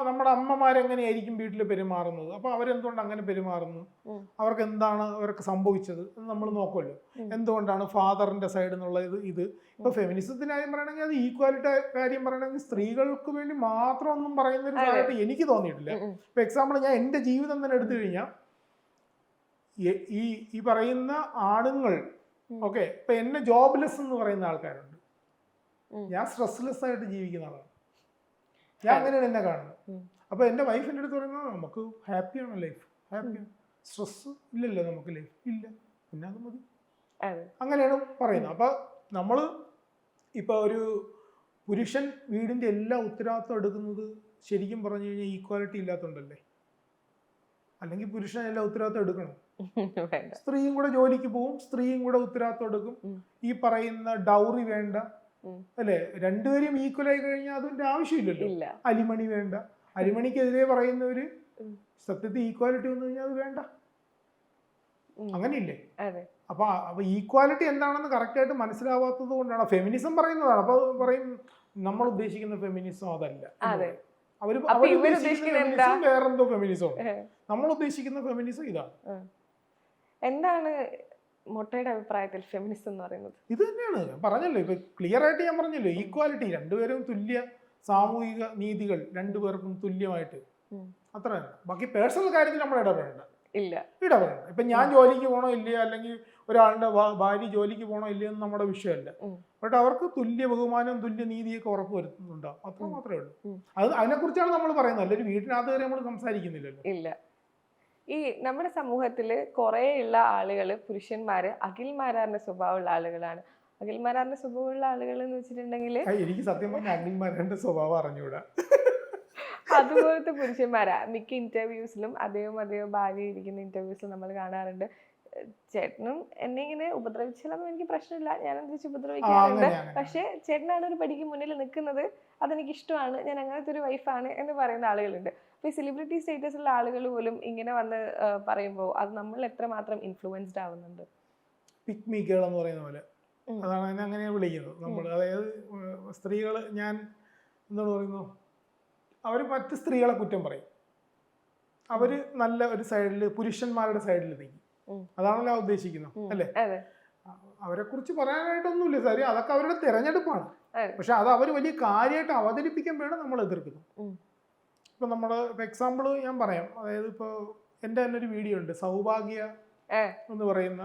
നമ്മുടെ അമ്മമാരെങ്ങനെയായിരിക്കും വീട്ടിൽ പെരുമാറുന്നത്, അപ്പൊ അവരെന്തുകൊണ്ട് അങ്ങനെ പെരുമാറുന്നു, അവർക്ക് എന്താണ് അവർക്ക് സംഭവിച്ചത് എന്ന് നമ്മൾ നോക്കുമല്ലോ. എന്തുകൊണ്ടാണ് ഫാദറിന്റെ സൈഡിൽ നിന്നുള്ള ഇത് ഇപ്പൊ ഫെമിനിസത്തിന്റെ കാര്യം പറയണമെങ്കിൽ, അത് ഈക്വാലിറ്റി കാര്യം പറയണമെങ്കിൽ സ്ത്രീകൾക്ക് വേണ്ടി മാത്രം ഒന്നും പറയുന്ന ഒരു സാധനമായിട്ട് എനിക്ക് തോന്നിയിട്ടില്ല. ഇപ്പൊ എക്സാമ്പിൾ ഞാൻ എൻ്റെ ജീവിതം തന്നെ എടുത്തു കഴിഞ്ഞാൽ, ഈ പറയുന്ന ആണുങ്ങൾ, ഓക്കെ, ഇപ്പൊ എന്നെ ജോബ്ലെസ് എന്ന് പറയുന്ന ആൾക്കാരുണ്ട്. ഞാൻ സ്ട്രെസ്ലെസ് ആയിട്ട് ജീവിക്കുന്ന ആളാണ്. ഞാൻ അങ്ങനെയാണ് എന്നെ കാണുന്നത്. അപ്പോൾ എൻ്റെ വൈഫിൻ്റെ അടുത്ത് പറയുന്നത്, നമുക്ക് ഹാപ്പിയാണ് ലൈഫ്, ഹാപ്പിയാണ്, സ്ട്രെസ് ഇല്ലല്ലോ നമുക്ക് ലൈഫ് ഇല്ല, പിന്നെ അത് മതി, അങ്ങനെയാണ് പറയുന്നത്. അപ്പോൾ നമ്മൾ ഇപ്പോൾ ഒരു പുരുഷൻ വീടിൻ്റെ എല്ലാ ഉത്തരവാദിത്വം എടുക്കുന്നത് ശരിക്കും പറഞ്ഞു കഴിഞ്ഞാൽ ഈക്വാലിറ്റി ഇല്ലാത്തതുകൊണ്ടല്ലേ. അല്ലെങ്കിൽ പുരുഷൻ എല്ലാ ഉത്തരവാദിത്വം എടുക്കണം, സ്ത്രീയും കൂടെ ജോലിക്ക് പോവും, സ്ത്രീയും കൂടെ ഉത്തരവാദിത്വം എടുക്കും. ഈ പറയുന്ന ഡൗറി വേണ്ട, അല്ലെ, രണ്ടുപേരും ഈക്വൽ ആയി കഴിഞ്ഞാൽ അതിന്റെ ആവശ്യമില്ലല്ലോ. അലിമണി വേണ്ട, അലിമണിക്കെതിരെ പറയുന്നവര് സത്യത്തിൽ ഈക്വാലിറ്റി വന്നു കഴിഞ്ഞാൽ അത് വേണ്ട, അങ്ങനെയില്ലേ? അപ്പൊ ഈക്വാലിറ്റി എന്താണെന്ന് കറക്റ്റ് ആയിട്ട് മനസ്സിലാവാത്തത് കൊണ്ടാണ് ഫെമിനിസം പറയുന്നതാണ്. അപ്പൊ പറയും നമ്മൾ ഉദ്ദേശിക്കുന്ന ഫെമിനിസം അതല്ല, അവര് വേറെന്തോ ഫെമിനിസം, നമ്മൾ ഉദ്ദേശിക്കുന്ന ഫെമിനിസം ഇതാണ്. എന്താണ് മൊട്ടയുടെ അഭിപ്രായത്തിൽ ഫെമിനിസം എന്ന് പറയുന്നത്? ഇത് തന്നെയാണ് ഞാൻ പറഞ്ഞല്ലോ, ഇപ്പൊ ക്ലിയർ ആയിട്ട് ഞാൻ പറഞ്ഞല്ലോ, ഈക്വാലിറ്റി, രണ്ടുപേരും തുല്യ സാമൂഹിക നീതികൾ, രണ്ടുപേർക്കും തുല്യമായിട്ട്, അത്ര തന്നെ. ബാക്കി പേഴ്സണൽ കാര്യത്തിൽ നമ്മൾ ഇടപെടേണ്ട. ഇപ്പൊ ഞാൻ ജോലിക്ക് പോകണോ ഇല്ലയോ, അല്ലെങ്കിൽ ഒരാളുടെ ഭാര്യ ജോലിക്ക് പോകണോ ഇല്ലയോ എന്ന് നമ്മുടെ വിഷയമല്ല. ബട്ട് അവർക്ക് തുല്യ ബഹുമാനം, തുല്യ നീതിയൊക്കെ ഉറപ്പ് വരുത്തുന്നുണ്ടാവും, അത്ര മാത്രമേ ഉള്ളൂ. അതിനെക്കുറിച്ചാണ് നമ്മൾ പറയുന്നത്, അല്ല ഒരു വീട്ടിനകത്ത് കയറി നമ്മൾ സംസാരിക്കുന്നില്ലല്ലോ. ഇല്ല. ഈ നമ്മുടെ സമൂഹത്തില് കുറെ ഉള്ള ആളുകള്, പുരുഷന്മാര് അഖിൽമാരാറിന്റെ സ്വഭാവമുള്ള ആളുകളാണ്. അഖിൽമാരാറിന്റെ സ്വഭാവമുള്ള ആളുകൾ എന്ന് വെച്ചിട്ടുണ്ടെങ്കിൽ, എനിക്ക് സത്യം പറഞ്ഞാൽ അഖിൽമാരാറിന്റെ സ്വഭാവം അറിഞ്ഞൂടാ. അതുപോലത്തെ പുരുഷന്മാരാ മിക്ക ഇന്റർവ്യൂസിലും. അദ്ദേഹം ഭാര്യ ഇരിക്കുന്ന ഇന്റർവ്യൂസിലും നമ്മൾ കാണാറുണ്ട്. ചേട്ടനും എന്നെ ഇങ്ങനെ ഉപദ്രവിച്ചാലൊന്നും എനിക്ക് പ്രശ്നമില്ല, ഞാൻ എന്തിച്ച് ഉപദ്രവിക്കാറുണ്ട്, പക്ഷെ ചേട്ടനാണ് ഒരു പടിക്ക് മുന്നിൽ നിൽക്കുന്നത്, അതെനിക്ക് ഇഷ്ടമാണ്, ഞാൻ അങ്ങനത്തെ ഒരു വൈഫാണ് എന്ന് പറയുന്ന ആളുകളുണ്ട്. അപ്പൊ ഈ സെലിബ്രിറ്റി സ്റ്റേറ്റസുള്ള ആളുകൾ പോലും ഇങ്ങനെ വന്ന് പറയുമ്പോൾ അത് നമ്മൾ എത്രമാത്രം ഇൻഫ്ലുവൻസ്ഡ് ആവുന്നുണ്ട്? പിക് മീ ഗേൾ എന്ന് പറയുന്ന പോലെ, അതാണ് അങ്ങനെ വിളിക്കുന്നത് നമ്മൾ. അതായത് സ്ത്രീകൾ, ഞാൻ എന്താണ് പറയുന്നു, അവർ മറ്റ് സ്ത്രീകളെ കുറ്റം പറയും. അവര് നല്ല ഒരു സൈഡിൽ, പുരുഷന്മാരുടെ സൈഡിൽ നിൽക്കും. അതാണല്ലോ ഉദ്ദേശിക്കുന്നത് അല്ലേ? അവരെ കുറിച്ച് പറയാനായിട്ടൊന്നുമില്ല സാരി, അതൊക്കെ അവരുടെ തിരഞ്ഞെടുപ്പാണ്. പക്ഷെ അത് അവർ വലിയ കാര്യമായിട്ട് അവതരിപ്പിക്കുമ്പോഴാണ് നമ്മൾ എതിർക്കുന്നത്. ഇപ്പൊ നമ്മള് എക്സാമ്പിൾ ഞാൻ പറയാം. അതായത് ഇപ്പൊ എന്റെ തന്നെ ഒരു വീഡിയോ ഉണ്ട്, സൗഭാഗ്യ എന്ന് പറയുന്ന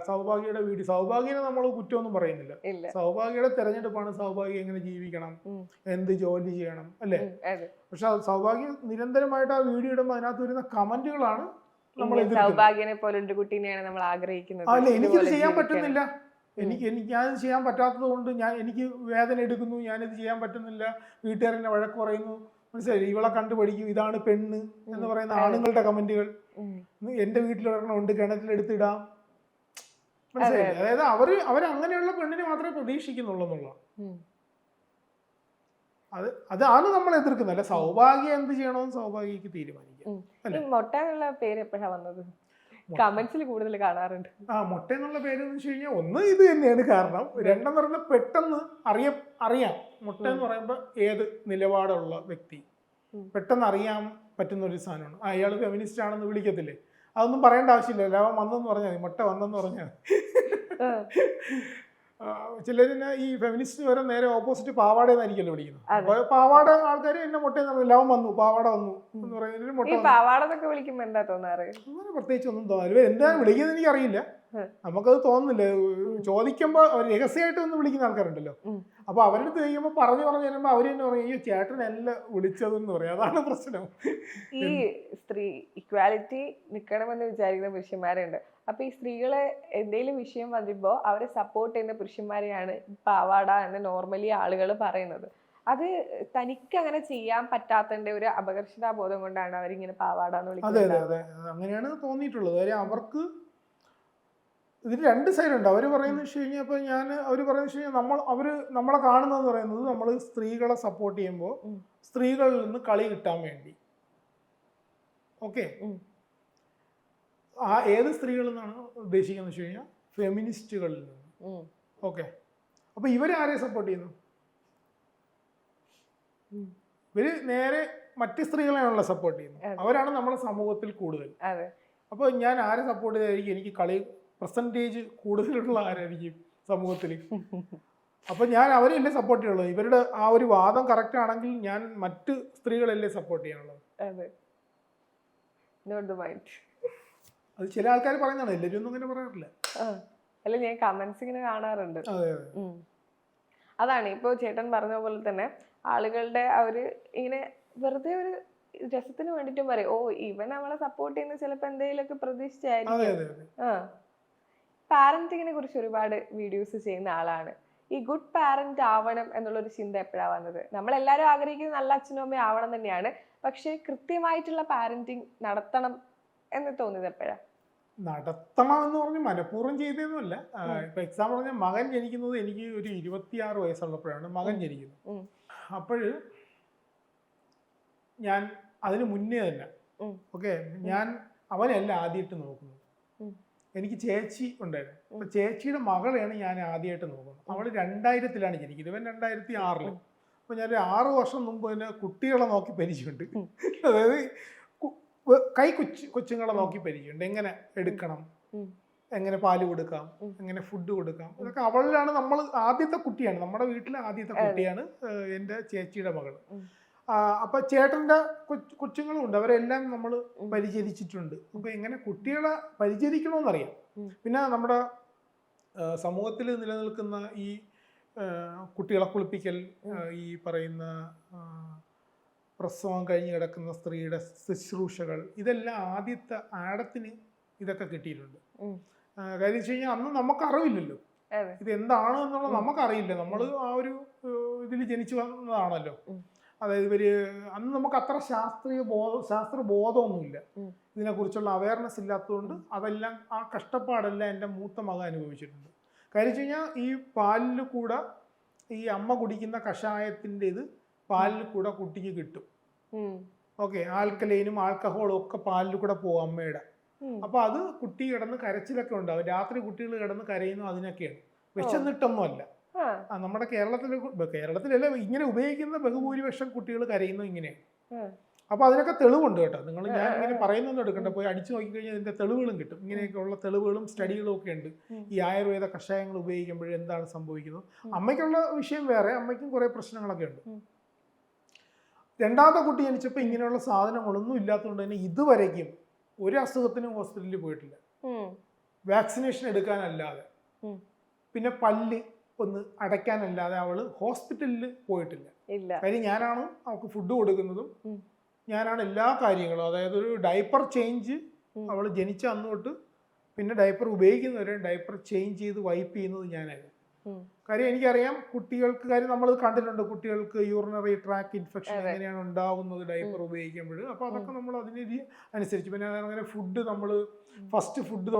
സൗഭാഗ്യയുടെ വീഡിയോ. സൗഭാഗ്യനെ നമ്മൾ കുറ്റമൊന്നും പറയുന്നില്ല. സൗഭാഗ്യയുടെ തെരഞ്ഞെടുപ്പാണ്. സൗഭാഗ്യം എങ്ങനെ ജീവിക്കണം, എന്ത് ജോലി ചെയ്യണം അല്ലേ? പക്ഷെ സൗഭാഗ്യം നിരന്തരമായിട്ട് ആ വീഡിയോ ഇടുമ്പോൾ അതിനകത്ത് വരുന്ന കമന്റുകളാണ് നമ്മൾ സൗഭാഗ്യനെ പോലെ ഒരു കുട്ടീനെയാണ് നമ്മൾ ആഗ്രഹിക്കുന്നത്. അല്ല, എനിക്കിത് ചെയ്യാൻ പറ്റുന്നില്ല, ഞാനിത് ചെയ്യാൻ പറ്റാത്തത് കൊണ്ട് എനിക്ക് വേദന എടുക്കുന്നു, ഞാനിത് ചെയ്യാൻ പറ്റുന്നില്ല, വീട്ടുകാരെന്നെ വഴക്ക് പറയുന്നു, മനസ്സിലായി? ഇവളെ കണ്ടുപഠിക്കും, ഇതാണ് പെണ്ണ് എന്ന് പറയുന്ന ആണുങ്ങളുടെ കമന്റുകൾ. എന്റെ വീട്ടിലൊരെണ്ണമുണ്ട്, കിണറ്റിലെടുത്തിടാം, മനസ്സിലായി? അതായത് അവരങ്ങനെയുള്ള പെണ്ണിനെ മാത്രമേ പ്രതീക്ഷിക്കുന്നുള്ളൂ എന്നുള്ള അതാണ് നമ്മൾ എതിർക്കുന്നത്. അല്ല, സൗഭാഗ്യം എന്ത് ചെയ്യണമെന്ന് സൗഭാഗ്യക്ക് തീരുമാനിക്കാം. മൊട്ട എന്നുള്ള പേര് എപ്പോഴാണ് വന്നത്? കമന്റ്സിൽ കൂടുതൽ കാണാറുണ്ട്. മൊട്ട എന്നുള്ള പേര് എന്ന് വെച്ച് കഴിഞ്ഞാൽ ഒന്ന് ഇത് തന്നെയാണ് കാരണം. രണ്ടെന്ന് പറഞ്ഞാൽ പെട്ടെന്ന് അറിയാം. മൊട്ട എന്ന് പറയുമ്പോൾ ഏത് നിലപാടുള്ള വ്യക്തി പെട്ടെന്ന് അറിയാൻ പറ്റുന്ന ഒരു സാധനമാണ്. അയാൾ ഫെമിനിസ്റ്റ് ആണെന്ന് വിളിക്കത്തില്ലേ? അതൊന്നും പറയേണ്ട ആവശ്യമില്ല. ലാഭം വന്നെന്ന് പറഞ്ഞാൽ മതി, മൊട്ട വന്നെന്ന് പറഞ്ഞാൽ. ചിലരിനെ ഈ ഫെമിനിസ്റ്റ് വരെ നേരെ ഓപ്പോസിറ്റ് പാവാടയെന്നായിരിക്കല്ലോ വിളിക്കുന്നത്. അപ്പൊ പാവാട ആൾക്കാർ എന്നെ മൊട്ടയെന്ന് പറഞ്ഞു, ലവം വന്നു, പാവാട വന്നു എന്ന് പറയുന്നത്. പാവാടൊക്കെ വിളിക്കുമ്പോ എന്താ തോന്നാറ്? അങ്ങനെ പ്രത്യേകിച്ച് ഒന്നും തോന്നില്ല. എന്താ വിളിക്കുന്നത് എനിക്ക് അറിയില്ല, നമുക്കത് തോന്നുന്നില്ല. ചോദിക്കുമ്പോ അവർ രഹസ്യമായിട്ട് ഒന്ന് വിളിക്കുന്ന ആൾക്കാരുണ്ടല്ലോ. അപ്പൊ അവരുടെ അടുത്ത് ചോദിക്കുമ്പോ പറഞ്ഞു തരുമ്പോ അവര് തന്നെ പറയും, ഈ ചേട്ടനല്ല വിളിച്ചതെന്ന് പറയും. അതാണ് പ്രശ്നം. ഈ സ്ത്രീ ഇക്വാലിറ്റി നിൽക്കണമെന്ന് വിചാരിക്കുന്ന പുരുഷന്മാരുണ്ട്. അപ്പൊ ഈ സ്ത്രീകളെ എന്തെങ്കിലും വിഷയം വരുമ്പോ അവരെ സപ്പോർട്ട് ചെയ്യുന്ന പുരുഷന്മാരെയാണ് പാവാട എന്ന് നോർമലി ആളുകൾ പറയുന്നത്. അത് തനിക്ക് അങ്ങനെ ചെയ്യാൻ പറ്റാത്തതിന്റെ ഒരു അപകർഷതാബോധം കൊണ്ടാണ് അവരിങ്ങനെ പാവാട എന്ന് വിളിക്കുന്നത്. അതെ, അങ്ങനെയാണ് തോന്നിയിട്ടുള്ളത്. കാര്യം അവർക്ക് ഇതിന് രണ്ട് സൈഡുണ്ട്. അവർ പറയുന്നത് വെച്ച് കഴിഞ്ഞാൽ, ഇപ്പൊ അവർ പറയുന്നത് വെച്ച് കഴിഞ്ഞാൽ നമ്മളെ കാണുന്നതെന്ന് പറയുന്നത്, നമ്മൾ സ്ത്രീകളെ സപ്പോർട്ട് ചെയ്യുമ്പോൾ സ്ത്രീകളിൽ നിന്ന് കളി കിട്ടാൻ വേണ്ടി. ഓക്കെ, ഏത് സ്ത്രീകളിൽ നിന്നാണ് ഉദ്ദേശിക്കുന്നത് വെച്ച് കഴിഞ്ഞാൽ ഫെമിനിസ്റ്റുകളിൽ നിന്ന്. ഓക്കെ, അപ്പൊ ഇവരാരെ സപ്പോർട്ട് ചെയ്യുന്നു? ഇവര് നേരെ മറ്റ് സ്ത്രീകളെയാണല്ലോ സപ്പോർട്ട് ചെയ്യുന്നത്. അവരാണ് നമ്മുടെ സമൂഹത്തിൽ കൂടുതൽ. അപ്പൊ ഞാൻ ആരെ സപ്പോർട്ട് ചെയ്തായിരിക്കും എനിക്ക് കളി പെർസെൻറ്റേജ് കൂടുതലുള്ള ആരായിരിക്കും സമൂഹത്തിൽ? അപ്പൊ ഞാൻ അവരെയല്ലേ സപ്പോർട്ട് ചെയ്യുള്ളൂ. ഇവരുടെ ആ ഒരു വാദം കറക്റ്റ് ആണെങ്കിൽ ഞാൻ മറ്റ് സ്ത്രീകളല്ലേ സപ്പോർട്ട് ചെയ്യാനുള്ളത്. അത് ചില ആൾക്കാർ പറയുന്നതാണ്, എല്ലാവരും ഒന്നും അങ്ങനെ പറയാറില്ല. അല്ല, ഞാൻ കമന്റ്സ് ഇങ്ങനെ കാണാറുണ്ട്. അതാണ് ഇപ്പൊ ചേട്ടൻ പറഞ്ഞ പോലെ തന്നെ ആളുകളുടെ ഇങ്ങനെ വെറുതെ ഒരു രസത്തിന് വേണ്ടിട്ടും പറയും, ഓ ഇവൻ നമ്മളെ സപ്പോർട്ട് ചെയ്യുന്ന ചിലപ്പോ എന്തെങ്കിലുമൊക്കെ പ്രതീക്ഷിച്ചായിരിക്കും. പാരന്റിങ്ങിനെ കുറിച്ച് ഒരുപാട് വീഡിയോസ് ചെയ്യുന്ന ആളാണ്. ഈ ഗുഡ് പാരന്റ് ആവണം എന്നുള്ളൊരു ചിന്ത എപ്പോഴാണ് വന്നത്? നമ്മളെല്ലാവരും ആഗ്രഹിക്കുന്നത് നല്ല അച്ഛനും അമ്മയും ആവണം തന്നെയാണ്. പക്ഷെ കൃത്യമായിട്ടുള്ള പാരന്റിങ് നടത്തണം എന്ന് തോന്നിയത് എപ്പോഴാ? നടത്തണം എന്ന് പറഞ്ഞ് മനഃപൂർവ്വം ചെയ്തതൊന്നുമല്ല. ഇപ്പൊ എക്സാമ്പിൾ പറഞ്ഞാൽ മകൻ ജനിക്കുന്നത് എനിക്ക് ഒരു 26 വയസ്സുള്ളപ്പോഴാണ് മകൻ ജനിക്കുന്നത്. അപ്പോഴ് ഞാൻ അതിന് മുന്നേ തന്നെ ഞാൻ അവനല്ല ആദ്യമായിട്ട് നോക്കുന്നത്. എനിക്ക് ചേച്ചി ഉണ്ടായിരുന്നു. അപ്പൊ ചേച്ചിയുടെ മകളെയാണ് ഞാൻ ആദ്യമായിട്ട് നോക്കുന്നത്. അവള് 2000-ലാണ് ജനിക്കുന്നത്, ഇവൻ 2006. അപ്പൊ ഞാൻ 6 വർഷം മുമ്പ് തന്നെ കുട്ടികളെ നോക്കി പരിചയമുണ്ട്. അതായത് കൊച്ചുങ്ങളെ നോക്കി പരിചയമുണ്ട്. എങ്ങനെ എടുക്കണം, എങ്ങനെ പാല് കൊടുക്കാം, എങ്ങനെ ഫുഡ് കൊടുക്കാം, ഇതൊക്കെ അവളിലാണ്. നമ്മൾ ആദ്യത്തെ കുട്ടിയാണ്, നമ്മുടെ വീട്ടിലെ ആദ്യത്തെ കുട്ടിയാണ് എൻ്റെ ചേച്ചിയുടെ മകൾ. അപ്പൊ ചേട്ടൻ്റെ കൊച്ചുങ്ങളും ഉണ്ട്, അവരെല്ലാം നമ്മൾ പരിചരിച്ചിട്ടുണ്ട്. അപ്പൊ എങ്ങനെ കുട്ടികളെ പരിചരിക്കണമെന്നറിയാം. പിന്നെ നമ്മുടെ സമൂഹത്തിൽ നിലനിൽക്കുന്ന ഈ കുട്ടികളെ കുളിപ്പിക്കൽ, ഈ പറയുന്ന പ്രസവം കഴിഞ്ഞ് കിടക്കുന്ന സ്ത്രീയുടെ ശുശ്രൂഷകൾ, ഇതെല്ലാം ആദ്യത്തെ ആടത്തിന് ഇതൊക്കെ കിട്ടിയിട്ടുണ്ട്. കാര്യം വെച്ച് കഴിഞ്ഞാൽ അന്ന് നമുക്ക് ഇത് എന്താണ് എന്നുള്ളത് നമുക്കറിയില്ല. നമ്മൾ ആ ഒരു ഇതിൽ ജനിച്ചു വന്നതാണല്ലോ. അതായത് അന്ന് നമുക്ക് അത്ര ശാസ്ത്രബോധമൊന്നുമില്ല, ഇതിനെക്കുറിച്ചുള്ള അവയർനെസ് ഇല്ലാത്തതുകൊണ്ട് അതെല്ലാം ആ കഷ്ടപ്പാടെല്ലാം എൻ്റെ മൂത്ത മകൻ അനുഭവിച്ചിട്ടുണ്ട്. കാര്യം വെച്ച് കഴിഞ്ഞാൽ ഈ പാലിൽ കൂടെ ഈ അമ്മ കുടിക്കുന്ന കഷായത്തിൻ്റെ ഇത് പാലിൽ കൂടെ കുട്ടിക്ക് കിട്ടും. ഓക്കെ, ആൽക്കലൈനും ആൽക്കഹോളും ഒക്കെ പാലിൽ കൂടെ പോകും അമ്മയുടെ. അപ്പൊ അത് കുട്ടി കിടന്ന് കരച്ചിലൊക്കെ ഉണ്ടാവും. രാത്രി കുട്ടികൾ കിടന്ന് കരയുന്നു, അതിനൊക്കെയാണ്, വിശന്നിട്ടൊന്നുമല്ല. നമ്മുടെ കേരളത്തിലല്ല ഇങ്ങനെ ഉപയോഗിക്കുന്ന ബഹുഭൂരിപക്ഷം കുട്ടികൾ കരയുന്നത് ഇങ്ങനെയാണ്. അപ്പൊ അതിനൊക്കെ തെളിവുണ്ട് കേട്ടോ. ഞാൻ ഇങ്ങനെ പറയുന്നൊന്നും എടുക്കണ്ട, പോയി അടിച്ചു നോക്കിക്കഴിഞ്ഞാൽ ഇതിന്റെ തെളിവുകളും കിട്ടും. ഇങ്ങനെയൊക്കെയുള്ള തെളിവുകളും സ്റ്റഡികളും ഒക്കെ ഉണ്ട്. ഈ ആയുർവേദ കഷായങ്ങൾ ഉപയോഗിക്കുമ്പോൾ എന്താണ് സംഭവിക്കുന്നത്. അമ്മയ്ക്കുള്ള വിഷയം വേറെ, അമ്മയ്ക്കും കുറെ പ്രശ്നങ്ങളൊക്കെ ഉണ്ട്. രണ്ടാമത്തെ കുട്ടി ജനിച്ചപ്പോൾ ഇങ്ങനെയുള്ള സാധനങ്ങളൊന്നും ഇല്ലാത്തതുകൊണ്ട് തന്നെ ഇതുവരേക്കും ഒരു അസുഖത്തിനും ഹോസ്പിറ്റലിൽ പോയിട്ടില്ല, വാക്സിനേഷൻ എടുക്കാനല്ലാതെ. പിന്നെ പല്ല് ഒന്ന് അടയ്ക്കാനല്ലാതെ അവള് ഹോസ്പിറ്റലിൽ പോയിട്ടില്ല. കാര്യം ഞാനാണ് അവൾക്ക് ഫുഡ് കൊടുക്കുന്നതും, ഞാനാണ് എല്ലാ കാര്യങ്ങളും. അതായത് ഒരു ഡയപ്പർ ചേഞ്ച് അവൾ ജനിച്ച അന്ന് തൊട്ട് പിന്നെ ഡയപ്പർ ഉപയോഗിക്കുന്നവരെ ഡയപ്പർ ചേഞ്ച് ചെയ്ത് വൈപ്പ് ചെയ്യുന്നത് ഞാനായിരുന്നു. കാര്യം എനിക്കറിയാം കുട്ടികൾക്ക്, കാര്യം നമ്മൾ കണ്ടിട്ടുണ്ട് കുട്ടികൾക്ക് യൂറിനറി ട്രാക്ക് ഇൻഫെക്ഷൻ എങ്ങനെയാണ് ഉണ്ടാവുന്നത് ഡയപ്പർ ഉപയോഗിക്കുമ്പോൾ. അപ്പോൾ അതൊക്കെ നമ്മൾ അതിന് അനുസരിച്ച്, പിന്നെ അങ്ങനെ ഫുഡ് നമ്മൾ ഫസ്റ്റ് ഫുഡ്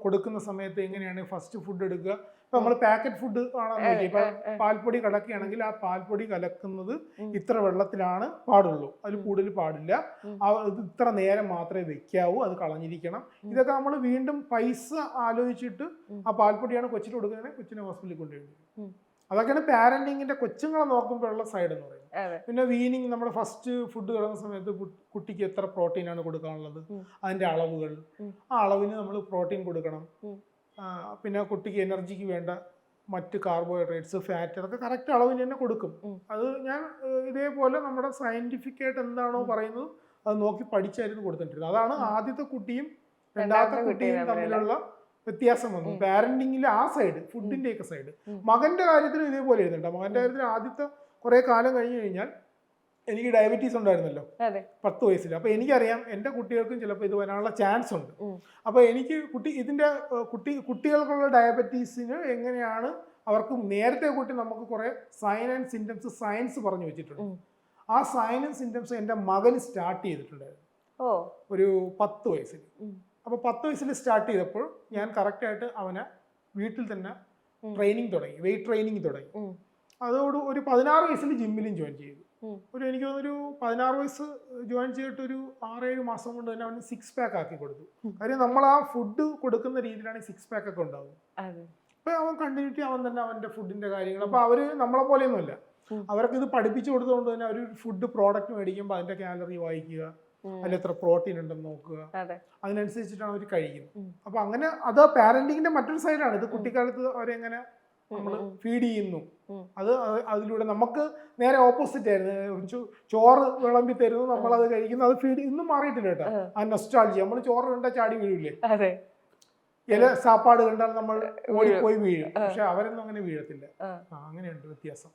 കൊടുക്കുന്ന സമയത്ത് എങ്ങനെയാണ് ഫസ്റ്റ് ഫുഡ് എടുക്കുക. ഇപ്പൊ നമ്മൾ പാക്കറ്റ് ഫുഡ് ആണെന്ന് നോക്കി, ഇപ്പൊ പാൽപ്പൊടി കലക്കുകയാണെങ്കിൽ ആ പാൽപ്പൊടി കലക്കുന്നത് ഇത്ര വെള്ളത്തിലാണ് പാടുള്ളൂ, അതിൽ കൂടുതൽ പാടില്ല, ഇത്ര നേരം മാത്രമേ വെക്കാവൂ, അത് കളഞ്ഞിരിക്കണം. ഇതൊക്കെ നമ്മൾ വീണ്ടും പൈസ ആലോചിച്ചിട്ട് ആ പാൽപ്പൊടിയാണ് കൊച്ചിന് കൊടുക്കുന്നത്, കൊച്ചിനെ ഹോസ്പിറ്റലിൽ കൊണ്ടുപോയി. അതൊക്കെയാണ് പാരന്റിങ്ങിന്റെ കൊച്ചുങ്ങളെ നോക്കുമ്പോഴുള്ള സൈഡ് എന്ന് പറയുന്നത്. പിന്നെ വീനിങ്, നമ്മുടെ ഫസ്റ്റ് ഫുഡ് തുടങ്ങുന്ന സമയത്ത് കുട്ടിക്ക് എത്ര പ്രോട്ടീനാണ് കൊടുക്കാനുള്ളത്, അതിന്റെ അളവുകൾ, ആ അളവിന് നമ്മൾ പ്രോട്ടീൻ കൊടുക്കണം. പിന്നെ കുട്ടിക്ക് എനർജിക്ക് വേണ്ട മറ്റ് കാർബോഹൈഡ്രേറ്റ്സ്, ഫാറ്റ്, അതൊക്കെ കറക്റ്റ് അളവിന് തന്നെ കൊടുക്കും. അത് ഞാൻ ഇതേപോലെ നമ്മുടെ സയന്റിഫിക് ആയിട്ട് എന്താണോ പറയുന്നത് അത് നോക്കി പഠിച്ചായിരുന്നു കൊടുത്തിട്ടിരുന്നത്. അതാണ് ആദ്യത്തെ കുട്ടിയും രണ്ടാമത്തെ കുട്ടിയും തമ്മിലുള്ള വ്യത്യാസം വന്നു. പാരന്റിങ്ങിലെ ആ സൈഡ്, ഫുഡിന്റെ ഒക്കെ സൈഡ്. മകന്റെ കാര്യത്തിലും ഇതേപോലെ ഇരുന്നുണ്ട്. മകന്റെ കാര്യത്തിൽ ആദ്യത്തെ കുറെ കാലം കഴിഞ്ഞു കഴിഞ്ഞാൽ എനിക്ക് ഡയബറ്റീസ് ഉണ്ടായിരുന്നല്ലോ 10 വയസ്സിൽ. അപ്പൊ എനിക്കറിയാം എൻ്റെ കുട്ടികൾക്കും ചിലപ്പോൾ ഇത് വരാനുള്ള ചാൻസ് ഉണ്ട്. അപ്പൊ എനിക്ക് കുട്ടികൾക്കുള്ള ഡയബറ്റീസിന് എങ്ങനെയാണ് അവർക്ക് നേരത്തെ കൂട്ടി നമുക്ക് കുറെ സൈൻ ആൻഡ് സിംറ്റംസ് സയൻസ് പറഞ്ഞു വെച്ചിട്ടുണ്ട്. ആ സൈൻ ആൻഡ് സിംറ്റംസ് എൻ്റെ മകന് സ്റ്റാർട്ട് ചെയ്തിട്ടുണ്ടായിരുന്നു ഒരു 10 വയസ്സിൽ. അപ്പോൾ 10 വയസ്സിൽ സ്റ്റാർട്ട് ചെയ്തപ്പോൾ ഞാൻ കറക്റ്റായിട്ട് അവനെ വീട്ടിൽ തന്നെ ട്രെയിനിങ് തുടങ്ങി, വെയിറ്റ് ട്രെയിനിങ് തുടങ്ങി. അതോട് ഒരു 16 വയസ്സിൽ ജിമ്മിലും ജോയിൻ ചെയ്തു. എനിക്ക് തോന്നുന്നൊരു 16 വയസ്സ് ജോയിൻ ചെയ്തിട്ട് ഒരു 6-7 മാസം കൊണ്ട് തന്നെ അവന് 6 പാക്ക് ആക്കി കൊടുത്തു. കാര്യം നമ്മൾ ആ ഫുഡ് കൊടുക്കുന്ന രീതിയിലാണ് 6 പാക്ക് ഒക്കെ ഉണ്ടാകുന്നത്. അപ്പൊ അവൻ കണ്ടിന്യൂറ്റി അവൻ തന്നെ അവന്റെ ഫുഡിന്റെ കാര്യങ്ങൾ. അപ്പൊ അവര് നമ്മളെ പോലെയൊന്നുമല്ല, അവർക്ക് ഇത് പഠിപ്പിച്ചു കൊടുത്തുകൊണ്ട് തന്നെ അവർ ഫുഡ് പ്രോഡക്റ്റ് മേടിക്കുമ്പോൾ അതിന്റെ കാലറി വായിക്കുക, അതിൽ എത്ര പ്രോട്ടീൻ ഉണ്ടെന്ന് നോക്കുക, അതിനനുസരിച്ചിട്ടാണ് അവർ കഴിക്കുന്നത്. അപ്പൊ അങ്ങനെ അത് പാരന്റിങ്ങിന്റെ മറ്റൊരു സൈഡാണ്. ഇത് കുട്ടിക്കാലത്ത് അവരെങ്ങനെ നമ്മൾ ഫീഡ് ചെയ്യുന്നു, അത് അതിലൂടെ നമുക്ക് നേരെ ഓപ്പോസിറ്റ് ആയിരുന്നു. ചോറ് വിളമ്പി തരുന്നു, നമ്മളത് കഴിക്കുന്നു, അത് ഫീഡ് ഇന്നും മാറിയിട്ടില്ല കേട്ടോ. ആ നൊസ്റ്റാൾജി, നമ്മൾ ചോറ് കണ്ടാൽ ചാടി വീഴില്ലേ, ഇല സാപ്പാട് കണ്ടാൽ നമ്മൾ ഓടിപ്പോയി വീഴും. പക്ഷെ അവരൊന്നും അങ്ങനെ വീഴത്തില്ല. അങ്ങനെയുണ്ട് വ്യത്യാസം.